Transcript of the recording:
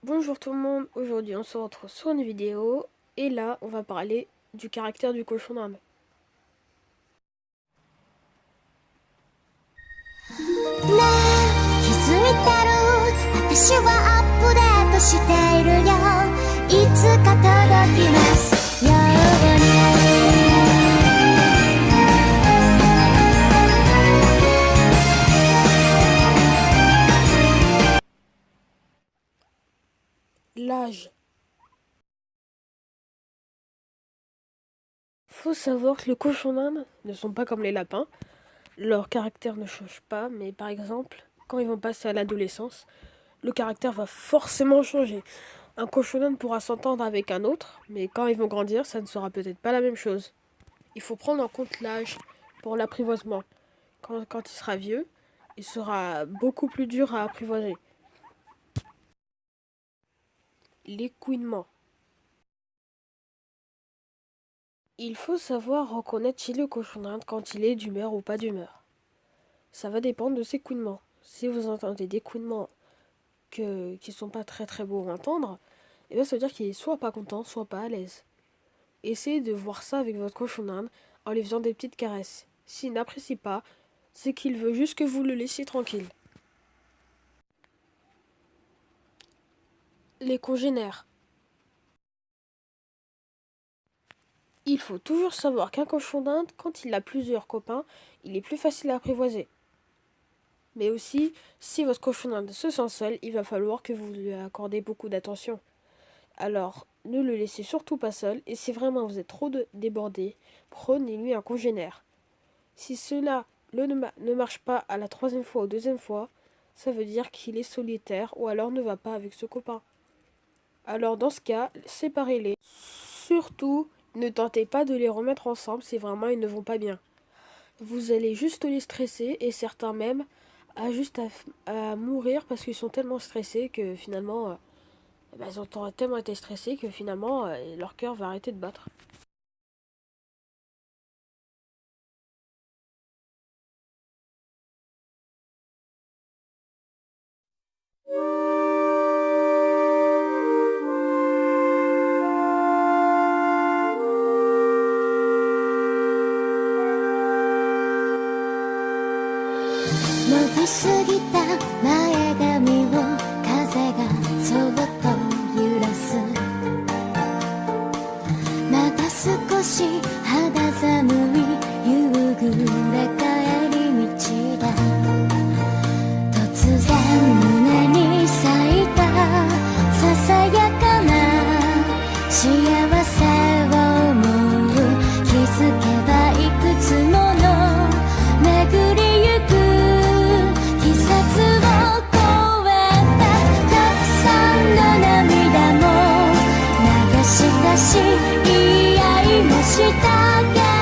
Bonjour tout le monde, aujourd'hui on se retrouve sur une vidéo et là on va parler du caractère du cochon d'Inde. 'L'âge. Faut savoir que les cochons d'Inde ne sont pas comme les lapins. Leur caractère ne change pas, mais par exemple, quand ils vont passer à l'adolescence, le caractère va forcément changer. Un cochon d'Inde pourra s'entendre avec un autre, mais quand ils vont grandir, ça ne sera peut-être pas la même chose. Il faut prendre en compte l'âge pour l'apprivoisement. Quand il sera vieux, il sera beaucoup plus dur à apprivoiser. L'écouinement. Il faut savoir reconnaître chez le cochon d'Inde quand il est d'humeur ou pas d'humeur. Ça va dépendre de ses couinements. Si vous entendez des couinements qui sont pas très beaux à entendre, et bien ça veut dire qu'il est soit pas content, soit pas à l'aise. Essayez de voir ça avec votre cochon d'Inde en lui faisant des petites caresses. S'il n'apprécie pas, c'est qu'il veut juste que vous le laissiez tranquille. Les congénères. Il faut toujours savoir qu'un cochon d'Inde, quand il a plusieurs copains, il est plus facile à apprivoiser. Mais aussi, si votre cochon d'Inde se sent seul, il va falloir que vous lui accordez beaucoup d'attention. Alors, ne le laissez surtout pas seul, et si vraiment vous êtes trop débordé, prenez-lui un congénère. Si cela ne marche pas à la troisième fois ou deuxième fois, ça veut dire qu'il est solitaire ou alors ne va pas avec ce copain. Alors dans ce cas, séparez-les. Surtout, ne tentez pas de les remettre ensemble si vraiment ils ne vont pas bien. Vous allez juste les stresser et certains même à mourir parce qu'ils sont tellement stressés que finalement, ils ont tellement été stressés que finalement leur cœur va arrêter de battre.しい愛もしたけ